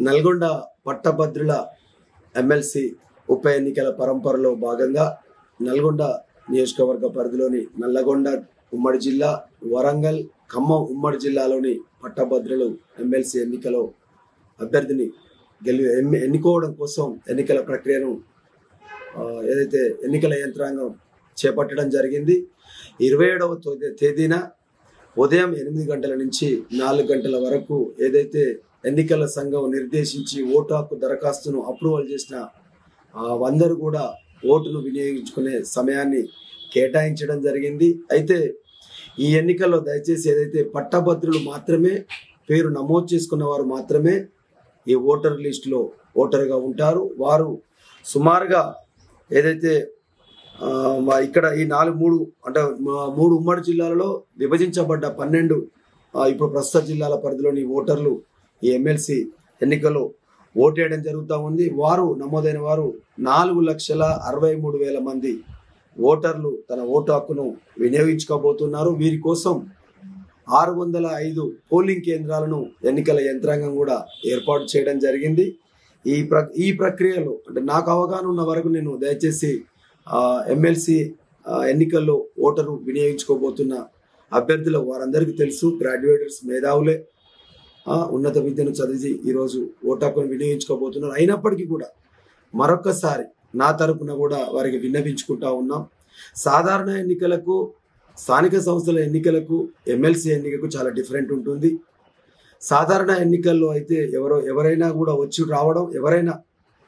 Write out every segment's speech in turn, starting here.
నల్గొండ పట్టభద్రుల ఎమ్మెల్సీ ఉప ఎన్నికల పరంపరలో భాగంగా నల్గొండ నియోజకవర్గ పరిధిలోని నల్లగొండ ఉమ్మడి జిల్లా, వరంగల్, ఖమ్మం ఉమ్మడి జిల్లాలోని పట్టభద్రులు ఎమ్మెల్సీ ఎన్నికలో అభ్యర్థిని ఎన్నుకోవడం కోసం ఎన్నికల ప్రక్రియను ఏదైతే ఎన్నికల యంత్రాంగం చేపట్టడం జరిగింది. 27వ తేదీన ఉదయం 8 గంటల నుంచి 4 గంటల వరకు ఏదైతే ఎన్నికల సంఘం నిర్దేశించి ఓటు హక్కు దరఖాస్తును అప్రూవల్ చేసిన అందరూ కూడా ఓటును వినియోగించుకునే సమయాన్ని కేటాయించడం జరిగింది. అయితే ఈ ఎన్నికల్లో దయచేసి ఏదైతే పట్టభద్రులు మాత్రమే పేరు నమోదు చేసుకున్న వారు మాత్రమే ఈ ఓటర్ లిస్టులో ఓటర్గా ఉంటారు. వారు సుమారుగా ఏదైతే ఇక్కడ ఈ 3 ఉమ్మడి జిల్లాలలో విభజించబడ్డ 12 ఇప్పుడు ప్రస్తుత జిల్లాల పరిధిలోని ఓటర్లు ఈ ఎమ్మెల్సీ ఎన్నికల్లో ఓటేయడం జరుగుతూ ఉంది. నమోదైన వారు 4,63,000 మంది ఓటర్లు తన ఓటు హక్కును వినియోగించుకోబోతున్నారు. వీరి కోసం 605 పోలింగ్ కేంద్రాలను ఎన్నికల యంత్రాంగం కూడా ఏర్పాటు చేయడం జరిగింది. ఈ ప్రక్రియలో అంటే నాకు అవగాహన ఉన్న వరకు నేను దయచేసి ఎమ్మెల్సీ ఎన్నికల్లో ఓటరు వినియోగించుకోబోతున్న అభ్యర్థులు వారందరికీ తెలుసు, గ్రాడ్యుయేటర్స్, మేధావులే, ఉన్నత విద్యను చదివి ఈరోజు ఓటు హక్కును వినియోగించుకోబోతున్నారు. అయినప్పటికీ కూడా మరొక్కసారి నా తరపున కూడా వారికి విన్నపించుకుంటా ఉన్నాం. సాధారణ ఎన్నికలకు, స్థానిక సంస్థల ఎన్నికలకు, ఎమ్మెల్సీ ఎన్నికకు చాలా డిఫరెంట్ ఉంటుంది. సాధారణ ఎన్నికల్లో అయితే ఎవరైనా కూడా వచ్చి రావడం, ఎవరైనా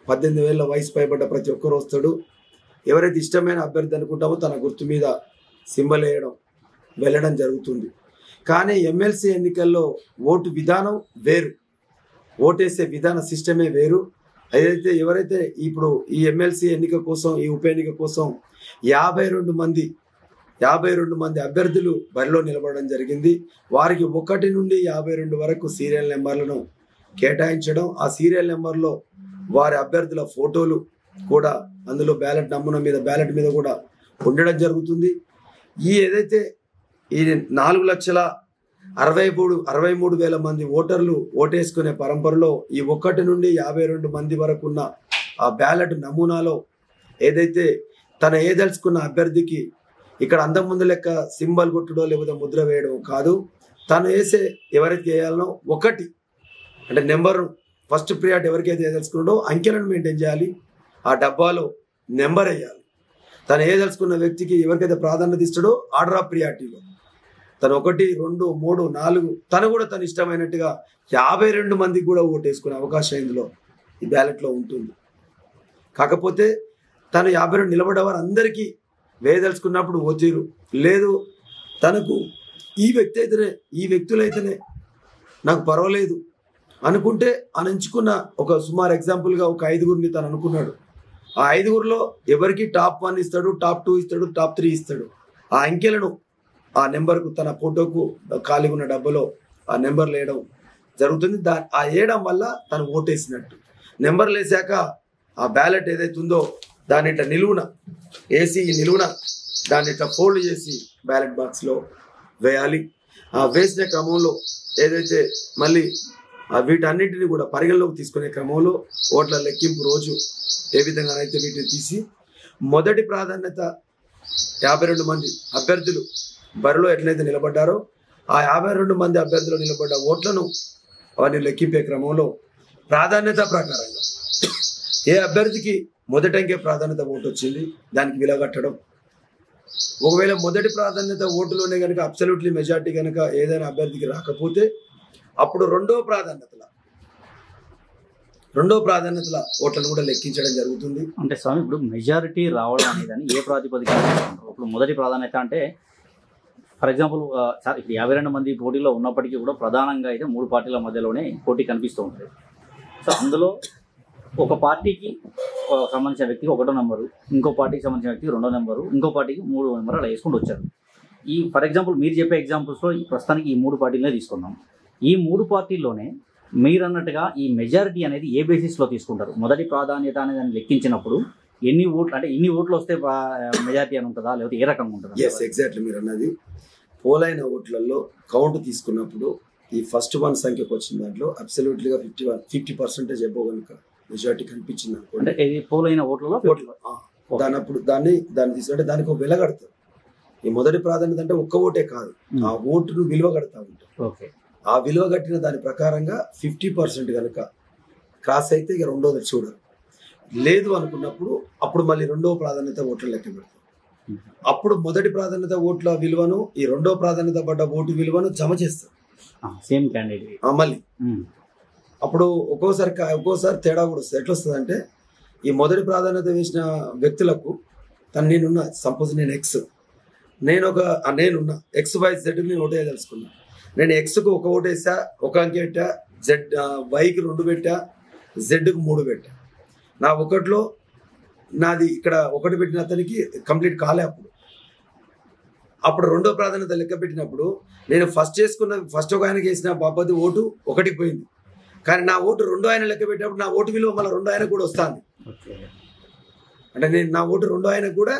18 ఏళ్ల వయసు పైబడ్డ ప్రతి ఒక్కరు వస్తాడు. ఎవరైతే ఇష్టమైన అభ్యర్థి అనుకుంటామో తన గుర్తు మీద సింబల్ వేయడం, వెళ్ళడం జరుగుతుంది. కానీ ఎమ్మెల్సీ ఎన్నికల్లో ఓటు విధానం వేరు, ఓటేసే విధాన సిస్టమే వేరు. ఎవరైతే ఇప్పుడు ఈ ఎమ్మెల్సీ ఎన్నిక కోసం, ఈ ఉప ఎన్నిక కోసం 52 మంది అభ్యర్థులు బరిలో నిలబడడం జరిగింది. వారికి 1 నుండి 52 వరకు సీరియల్ నెంబర్లను కేటాయించడం, ఆ సీరియల్ నెంబర్లో వారి అభ్యర్థుల ఫోటోలు కూడా అందులో బ్యాలెట్ మీద కూడా ఉండడం జరుగుతుంది. ఈ 4,63,000 మంది ఓటర్లు ఓటేసుకునే పరంపరలో ఈ 1 నుండి 52 మంది వరకు ఉన్న ఆ బ్యాలెట్ నమూనాలో ఏదైతే తన ఏదలుచుకున్న అభ్యర్థికి ఇక్కడ అంతకుముందు లెక్క సింబల్ కొట్టడో లేకపోతే ముద్ర వేయడం కాదు, తను ఎవరైతే వేయాలనో 1 అంటే నెంబర్ ఫస్ట్ ప్రియారిటీ ఎవరికైతే వేయదలుచుకున్నాడో అంకెలను మెయింటైన్ చేయాలి. ఆ డబ్బాలో నెంబర్ వేయాలి. తను ఏదలుచుకున్న వ్యక్తికి ఎవరికైతే ప్రాధాన్యత ఇస్తాడో ఆర్డర్ ఆఫ్ ప్రియారిటీలో తను 1, 2, 3, 4 తను కూడా తను ఇష్టమైనట్టుగా 52 మందికి కూడా ఓటేసుకునే అవకాశం ఇందులో ఈ బ్యాలెట్లో ఉంటుంది. కాకపోతే తను 52 నిలబడ్డవారు అందరికీ వేయదలుచుకున్నప్పుడు ఓతీరు లేదు, తనకు ఈ వ్యక్తులైతేనే నాకు పర్వాలేదు అనుకుంటే అని ఎంచుకున్న సుమారు ఎగ్జాంపుల్గా 5గురిని తను అనుకున్నాడు. ఆ 5గురిలో ఎవరికి టాప్ 1 ఇస్తాడు, టాప్ 2 ఇస్తాడు, టాప్ 3 ఇస్తాడు. ఆ అంకెలను ఆ నెంబర్కు తన ఫోటోకు ఖాళీగా ఉన్న డబ్బాలో ఆ నెంబర్లు వేయడం జరుగుతుంది. ఆ వేయడం వల్ల తను ఓటేసినట్టు. నెంబర్లు వేసాక ఆ బ్యాలెట్ ఏదైతే ఉందో దాన్ని ఇట్లా నిలువున దాన్ని ఇట్లా ఫోల్డ్ చేసి బ్యాలెట్ బాక్స్లో వేయాలి. ఆ వేసిన క్రమంలో ఏదైతే మళ్ళీ వీటన్నిటిని కూడా పరిగణలోకి తీసుకునే క్రమంలో ఓట్ల లెక్కింపు రోజు ఏ విధంగా అయితే వీటిని తీసి మొదటి ప్రాధాన్యత 52 మంది అభ్యర్థులు బరిలో ఎట్లయితే నిలబడ్డారో ఆ 52 మంది అభ్యర్థులు నిలబడ్డ ఓట్లను అవన్నీ లెక్కింపే క్రమంలో ప్రాధాన్యత ప్రకారంగా ఏ అభ్యర్థికి మొదటి అంకె ప్రాధాన్యత ఓటు వచ్చింది దానికి విలువగట్టడం. ఒకవేళ మొదటి ప్రాధాన్యత ఓటులోనే కనుక అబ్సల్యూట్లీ మెజార్టీ కనుక ఏదైనా అభ్యర్థికి రాకపోతే అప్పుడు రెండో ప్రాధాన్యతల ఓట్లను కూడా లెక్కించడం జరుగుతుంది. అంటే స్వామి, ఇప్పుడు మెజారిటీ రావడం అనేది ఏ ప్రాతిపదిక? ఇప్పుడు మొదటి ప్రాధాన్యత అంటే ఫర్ ఎగ్జాంపుల్ ఇప్పుడు 52 మంది పోటీలో ఉన్నప్పటికీ కూడా ప్రధానంగా అయితే 3 పార్టీల మధ్యలోనే పోటీ కనిపిస్తూ ఉంటుంది. సో అందులో ఒక పార్టీకి సంబంధించిన వ్యక్తికి 1వ నెంబరు, ఇంకో పార్టీకి సంబంధించిన వ్యక్తికి 2వ నెంబరు, ఇంకో పార్టీకి 3వ నెంబరు అలా వేసుకుంటూ వచ్చారు. ఫర్ ఎగ్జాంపుల్ మీరు చెప్పే ఎగ్జాంపుల్స్లో ప్రస్తుతానికి ఈ 3 పార్టీలనే తీసుకున్నాం. ఈ 3 పార్టీల్లోనే మీరు అన్నట్టుగా ఈ మెజారిటీ అనేది ఏ బేసిస్లో తీసుకుంటారు? మొదటి ప్రాధాన్యత అనేది లెక్కించినప్పుడు ఎన్ని ఓట్లు వస్తే మెజారిటీ అని ఉంటుందా, లేకపోతే ఏ రకంగా ఉంటుందా? ఎగ్జాక్ట్లీ మీరు అన్నది పోలైన ఓట్లలో కౌంట్ తీసుకున్నప్పుడు ఈ ఫస్ట్ వన్ సంఖ్యకు వచ్చిన దాంట్లో అబ్సల్యూట్లీగా 50% ఎబో కనుక మెజారిటీ కనిపించింది అనుకోండి. అంటే ఇది పోలైన ఓట్లలో దాన్ని తీసుకుంటే దానికి ఒక వెల కడతారు. ఈ మొదటి ప్రాధాన్యత అంటే ఒక్క ఓటే కాదు, ఆ ఓటును విలువ కడతా ఉంటారు. ఆ విలువ కట్టిన దాని ప్రకారంగా 50% కనుక క్రాస్ అయితే ఇక రెండోది చూడరు. లేదు అనుకున్నప్పుడు అప్పుడు మళ్ళీ రెండవ ప్రాధాన్యత ఓట్ల లెక్క పెడతారు. అప్పుడు మొదటి ప్రాధాన్యత ఓట్ల విలువను ఈ రెండో ప్రాధాన్యత పడ్డ ఓటు విలువను జమ చేస్తారు సేమ్ క్యాండిడేట్. మళ్ళీ అప్పుడు ఒక్కోసారి తేడా కూడా వస్తుంది. ఎట్లా వస్తుంది అంటే ఈ మొదటి ప్రాధాన్యత వేసిన వ్యక్తులకు నేనున్న సపోజ్ నేను ఎక్స్, నేనున్న XYZ నేను ఓటు వేయదలుచుకున్నా. నేను ఎక్స్కు ఒక ఓటు వేసా, ఒక అంకె పెట్టా, వైకి 2 పెట్టా, జెడ్కు 3 పెట్టా. నా ఒకటిలో నాది ఇక్కడ 1 పెట్టిన అతనికి కంప్లీట్ కాలే. అప్పుడు రెండో ప్రాధాన్యత లెక్క పెట్టినప్పుడు నేను ఫస్ట్ ఒక ఆయనకి వేసిన బాపతి ఓటు 1కి పోయింది. కానీ నా ఓటు 2 ఆయన లెక్క పెట్టినప్పుడు నా ఓటు విలువ మళ్ళీ 2 ఆయనకు కూడా వస్తుంది. అంటే నా ఓటు 2 ఆయనకు కూడా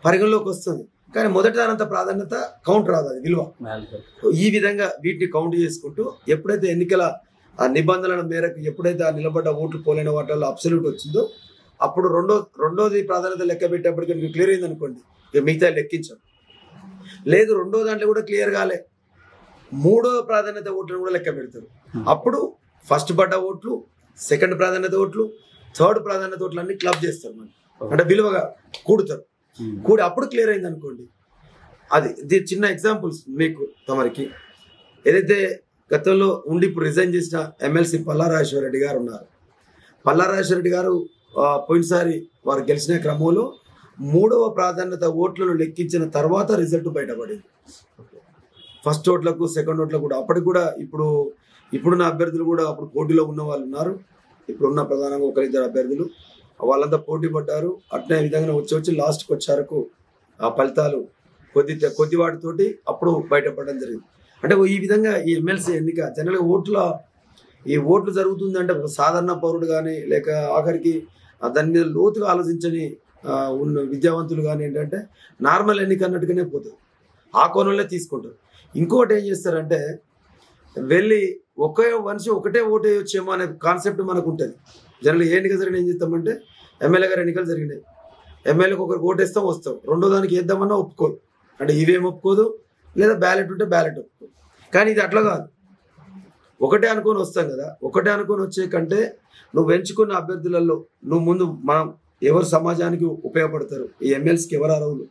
పరిగణలోకి వస్తుంది. కానీ మొదటి దానంత ప్రాధాన్యత కౌంట్ రాదు, అది విలువ. ఈ విధంగా వీటిని కౌంట్ చేసుకుంటూ ఎప్పుడైతే ఎన్నికల నిబంధనల మేరకు ఎప్పుడైతే ఆ నిలబడ్డ ఓట్లు పోలైన వాటిల్లో అబ్సల్యూట్ వచ్చిందో అప్పుడు రెండోది ప్రాధాన్యత లెక్క పెట్టేప్పటికీ మీకు క్లియర్ అయింది అనుకోండి, ఇక మిగతా లెక్కించాం. లేదు రెండో దాంట్లో కూడా క్లియర్ కాలే, 3వ ప్రాధాన్యత ఓట్లను కూడా లెక్క పెడతారు. అప్పుడు ఫస్ట్ పడ్డ ఓట్లు, సెకండ్ ప్రాధాన్యత ఓట్లు, థర్డ్ ప్రాధాన్యత ఓట్లు అన్ని క్లబ్ చేస్తారు. మనం అంటే విలువగా కూడుతారు. కూడి అప్పుడు క్లియర్ అయింది అనుకోండి. అది చిన్న ఎగ్జాంపుల్స్ మీకు తమరికి. ఏదైతే గతంలో ఉండి ఇప్పుడు రిజైన్ చేసిన ఎమ్మెల్సీ పల్లారాజేశ్వర రెడ్డి గారు ఉన్నారు. పల్లారాజేశ్వర రెడ్డి గారు పోయినసారి వారు గెలిచిన క్రమంలో 3వ ప్రాధాన్యత ఓట్లను లెక్కించిన తర్వాత రిజల్ట్ బయటపడింది. ఫస్ట్ ఓట్లకు సెకండ్ ఓట్లకు కూడా అప్పటికి కూడా ఇప్పుడున్న అభ్యర్థులు కూడా అప్పుడు పోటీలో ఉన్న వాళ్ళు ఉన్నారు. ఇప్పుడున్న ప్రధానంగా 1-2 అభ్యర్థులు వాళ్ళంతా పోటీ పడ్డారు. అట్నే విధంగా వచ్చి లాస్ట్కి వచ్చారకు ఆ ఫలితాలు కొద్ది వాటితోటి అప్పుడు బయటపడడం జరిగింది. అంటే ఈ విధంగా ఈ ఎమ్మెల్సీ ఎన్నిక జనరల్గా ఓట్లు జరుగుతుందంటే ఒక సాధారణ పౌరుడు కానీ లేక ఆఖరికి దాని మీద లోతుగా ఆలోచించని ఉన్న విద్యావంతులు కానీ ఏంటంటే నార్మల్ ఎన్నిక అన్నట్టుగానే పోతుంది, ఆ కోణంలో తీసుకుంటారు. ఇంకోటి ఏం చేస్తారంటే వెళ్ళి ఒకే మనిషి ఒకటే ఓటు వేయొచ్చేమో అనే కాన్సెప్ట్ మనకు ఉంటుంది. జనరల్ ఏ ఎన్నిక జరిగిన ఏం చేస్తామంటే ఎమ్మెల్యే గారు ఎన్నికలు జరిగినాయి, ఎమ్మెల్యేకి ఒకరికి ఓటేస్తాం వస్తాం, రెండో దానికి వేద్దామన్నా ఒప్పుకోదు. అంటే ఇవేం ఒప్పుకోదు, లేదా బ్యాలెట్ ఉంటే బ్యాలెట్ ఒప్పుకోదు. కానీ ఇది అట్లా కాదు, ఒకటే అనుకొని వస్తాం కదా. ఒకటే అనుకొని వచ్చే కంటే నువ్వు ఎంచుకున్న అభ్యర్థులలో నువ్వు ముందు మనం ఎవరు సమాజానికి ఉపయోగపడతారు, ఈ ఎమ్మెల్సీకి ఎవరు అర్హులు,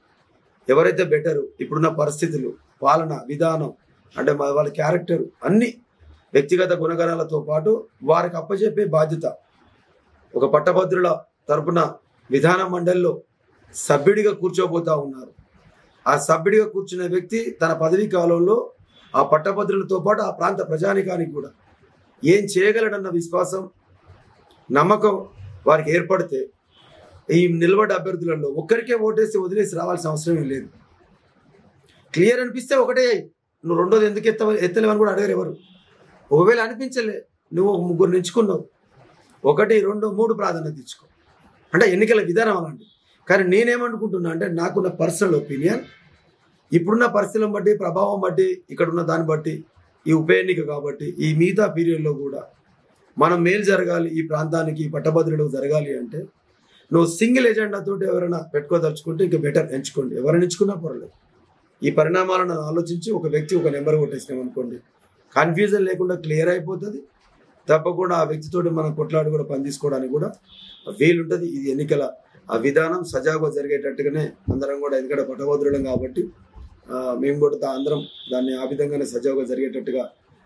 ఎవరైతే బెటరు, ఇప్పుడున్న పరిస్థితులు, పాలన విధానం, అంటే వాళ్ళ క్యారెక్టర్ అన్ని వ్యక్తిగత గుణగణాలతో పాటు వారికి అప్పచెప్పే బాధ్యత. ఒక పట్టభద్రుల తరపున విధాన మండలిలో సభ్యుడిగా కూర్చోబోతా ఉన్నారు. ఆ సభ్యుడిగా కూర్చున్న వ్యక్తి తన పదవీ కాలంలో ఆ పట్టభద్రులతో పాటు ఆ ప్రాంత ప్రజానికానికి కూడా ఏం చేయగలడన్న విశ్వాసం, నమ్మకం వారికి ఏర్పడితే ఈ నిలబడ్డ అభ్యర్థులలో ఒక్కరికే ఓటేసి వదిలేసి రావాల్సిన అవసరం లేదు. క్లియర్ అనిపిస్తే ఒకటే, నువ్వు రెండోది ఎందుకు ఎత్తలేవని కూడా అడగరు ఎవరు. ఒకవేళ అనిపించలే, నువ్వు 3 ఎంచుకున్నావు, 1, 2, 3 ప్రాధాన్యత ఇచ్చుకో. అంటే ఎన్నికల విధానం అలాంటి. కానీ నేనేమనుకుంటున్నా అంటే నాకున్న పర్సనల్ ఒపీనియన్, ఇప్పుడున్న పరిస్థితులను బట్టి, ప్రభావం బట్టి, ఇక్కడ ఉన్న దాన్ని బట్టి, ఈ ఉప ఎన్నిక కాబట్టి ఈ మిగతా పీరియడ్లో కూడా మనం మేలు జరగాలి, ఈ ప్రాంతానికి ఈ పట్టభద్రులకు జరగాలి అంటే నువ్వు సింగిల్ ఎజెండాతో ఎవరైనా పెట్టుకోదలుచుకుంటే ఇంకా బెటర్ ఎంచుకోండి, ఎవరైనా ఎంచుకున్నా పర్లేదు. ఈ పరిణామాలను ఆలోచించి ఒక వ్యక్తి ఒక నెంబర్ కొట్టేసినాం అనుకోండి, కన్ఫ్యూజన్ లేకుండా క్లియర్ అయిపోతుంది. తప్పకుండా ఆ వ్యక్తితోటి మనం కొట్లాడి కూడా పని తీసుకోవడానికి కూడా వీలుంటుంది. ఇది ఎన్నికల ఆ విధానం సజావుగా జరిగేటట్టుగానే అందరం కూడా, ఎందుకంటే పట్టభద్రులం కాబట్టి మేము కూడా అందరం దాన్ని ఆ విధంగానే సజావుగా జరిగేటట్టుగా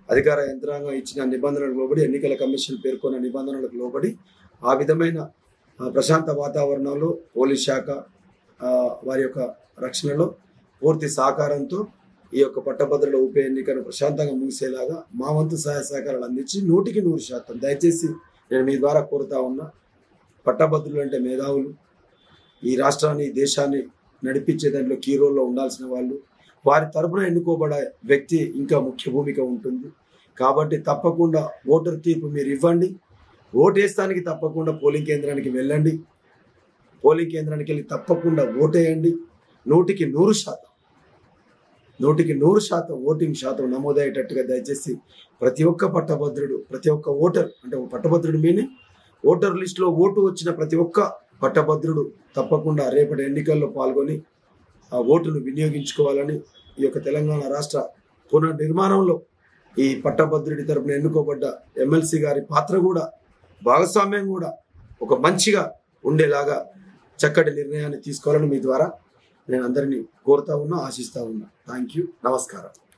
అధికార యంత్రాంగం ఇచ్చిన నిబంధనలకు లోబడి, ఎన్నికల కమిషన్ పేర్కొన్న నిబంధనలకు లోబడి ఆ విధమైన ప్రశాంత వాతావరణంలో పోలీస్ శాఖ వారి యొక్క రక్షణలో పూర్తి సహకారంతో ఈ యొక్క పట్టభద్రుల ఉప ఎన్నికను ప్రశాంతంగా ముగిసేలాగా మా వంతు సహాయ సహకారాలు అందించి 100% దయచేసి నేను మీ ద్వారా కోరుతా ఉన్నా. పట్టభద్రులు అంటే మేధావులు, ఈ రాష్ట్రాన్ని దేశాన్ని నడిపించే దాంట్లో కీ రోల్లో ఉండాల్సిన వాళ్ళు, వారి తరపున ఎన్నుకోబడే వ్యక్తి ఇంకా ముఖ్య భూమిక ఉంటుంది. కాబట్టి తప్పకుండా ఓటర్ తీర్పు మీరు ఇవ్వండి. ఓటేస్తానికి తప్పకుండా పోలింగ్ కేంద్రానికి వెళ్ళండి, పోలింగ్ కేంద్రానికి వెళ్ళి తప్పకుండా ఓటేయండి. 100% 100% ఓటింగ్ శాతం నమోదయ్యేటట్టుగా దయచేసి ప్రతి ఒక్క పట్టభద్రుడు, ప్రతి ఒక్క ఓటర్, అంటే పట్టభద్రుడు మీనింగ్ ఓటర్ లిస్టులో ఓటు వచ్చిన ప్రతి ఒక్క పట్టభద్రుడు తప్పకుండా రేపటి ఎన్నికల్లో పాల్గొని ఆ ఓటును వినియోగించుకోవాలని, ఈ యొక్క తెలంగాణ రాష్ట్ర పునర్నిర్మాణంలో ఈ పట్టభద్రుడి తరపున ఎన్నుకోబడ్డ ఎమ్మెల్సీ గారి పాత్ర కూడా, భాగస్వామ్యం కూడా ఒక మంచిగా ఉండేలాగా చక్కటి నిర్ణయాన్ని తీసుకోవాలని మీ ద్వారా నేను అందరినీ కోరుతా ఉన్నా, ఆశిస్తా ఉన్నా. Thank you. నమస్కారం.